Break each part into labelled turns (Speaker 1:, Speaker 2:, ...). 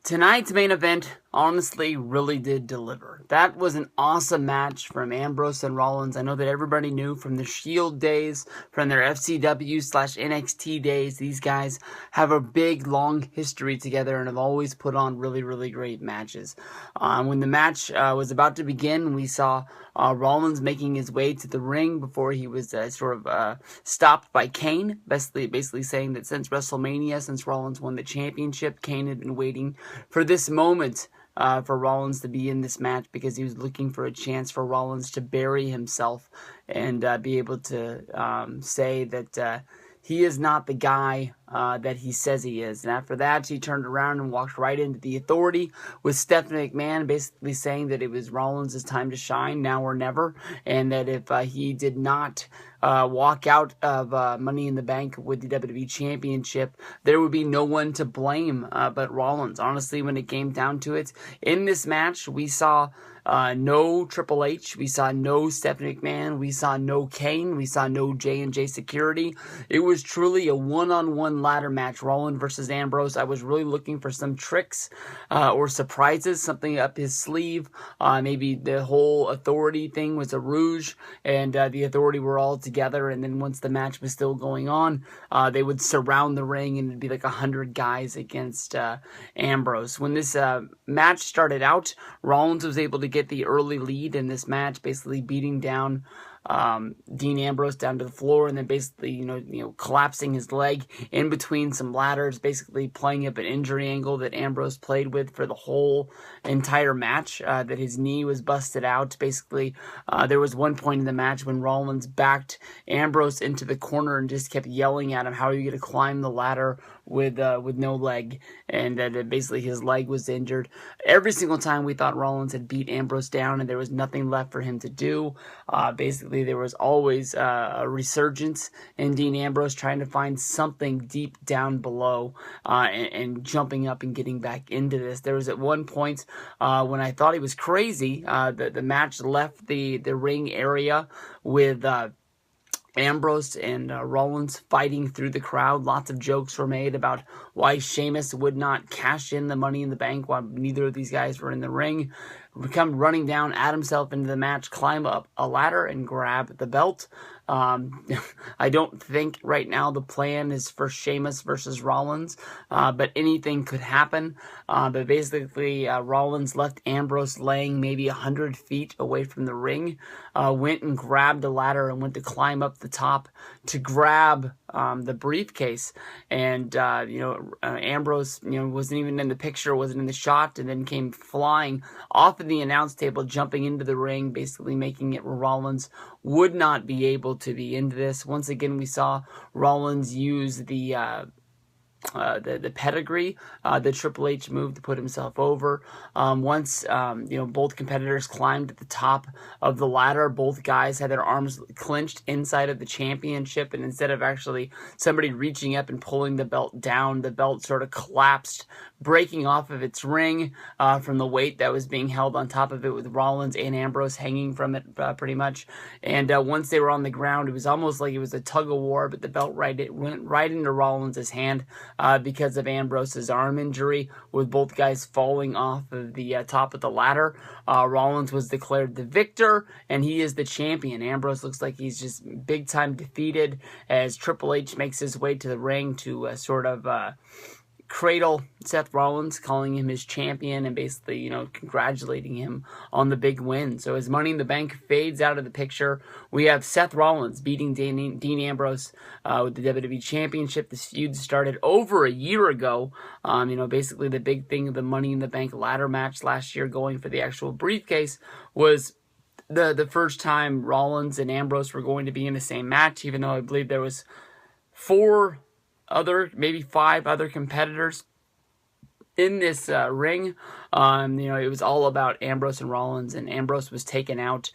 Speaker 1: Tonight's main event honestly really did deliver. That was an awesome match from Ambrose and Rollins. I know that everybody knew from the Shield days, from their FCW/NXT days, these guys have a big, long history together and have always put on really, really great matches. When the match was about to begin, we saw Rollins making his way to the ring before he was stopped by Kane, basically saying that since WrestleMania, since Rollins won the championship, Kane had been waiting for this moment for Rollins to be in this match because he was looking for a chance for Rollins to bury himself and be able to say that he is not the guy that he says he is. And after that, he turned around and walked right into the Authority with Stephanie McMahon basically saying that it was Rollins' time to shine, now or never, and that if he did not walk out of Money in the Bank with the WWE Championship, there would be no one to blame but Rollins. Honestly, when it came down to it, in this match, we saw no Triple H, we saw no Stephanie McMahon, we saw no Kane, we saw no J&J Security. It was truly a one-on-one ladder match, Rollins versus Ambrose. I was really looking for some tricks or surprises, something up his sleeve. Maybe the whole Authority thing was a ruse, and the Authority were all together, and then once the match was still going on, they would surround the ring, and it'd be like 100 guys against Ambrose. When this match started out, Rollins was able to get the early lead in this match, basically beating down Dean Ambrose down to the floor, and then basically, collapsing his leg in between some ladders, basically playing up an injury angle that Ambrose played with for the whole entire match, that his knee was busted out. Basically, there was one point in the match when Rollins backed Ambrose into the corner and just kept yelling at him, how are you going to climb the ladder with no leg, and that basically his leg was injured. Every single time we thought Rollins had beat Ambrose down and there was nothing left for him to do. Basically, there was always a resurgence in Dean Ambrose trying to find something deep down below and jumping up and getting back into this. There was at one point when I thought he was crazy, the match left the ring area with Ambrose and Rollins fighting through the crowd. Lots of jokes were made about why Sheamus would not cash in the Money in the Bank while neither of these guys were in the ring. Come running down, add himself into the match, climb up a ladder, and grab the belt. I don't think right now the plan is for Sheamus versus Rollins, but anything could happen. But basically, Rollins left Ambrose laying maybe 100 feet away from the ring, went and grabbed a ladder and went to climb up the top to grab the briefcase. And, Ambrose, wasn't even in the picture, wasn't in the shot, and then came flying off of the announce table, jumping into the ring, basically making it where Rollins would not be able to be into this. Once again, we saw Rollins use the pedigree, the Triple H move to put himself over. Once both competitors climbed at the top of the ladder, both guys had their arms clenched inside of the championship, and instead of actually somebody reaching up and pulling the belt down, the belt sort of collapsed, breaking off of its ring from the weight that was being held on top of it, with Rollins and Ambrose hanging from it pretty much. And once they were on the ground, it was almost like it was a tug of war, but the belt went right into Rollins' hand because of Ambrose's arm injury, with both guys falling off of the top of the ladder. Rollins was declared the victor, and he is the champion. Ambrose looks like he's just big time defeated as Triple H makes his way to the ring to cradle Seth Rollins, calling him his champion and basically, congratulating him on the big win. So as Money in the Bank fades out of the picture, we have Seth Rollins beating Dean Ambrose with the WWE Championship. This feud started over a year ago. Basically the big thing of the Money in the Bank ladder match last year going for the actual briefcase was the first time Rollins and Ambrose were going to be in the same match, even though I believe there was 5 other competitors in this ring. It was all about Ambrose and Rollins, and Ambrose was taken out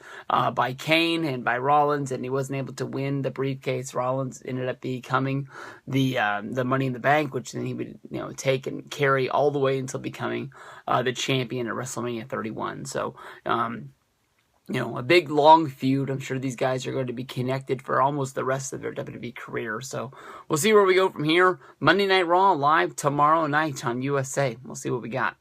Speaker 1: by Kane and by Rollins, and he wasn't able to win the briefcase. Rollins ended up becoming the Money in the Bank, which then he would take and carry all the way until becoming the champion at WrestleMania 31. So a big long feud. I'm sure these guys are going to be connected for almost the rest of their WWE career. So we'll see where we go from here. Monday Night Raw live tomorrow night on USA. We'll see what we got.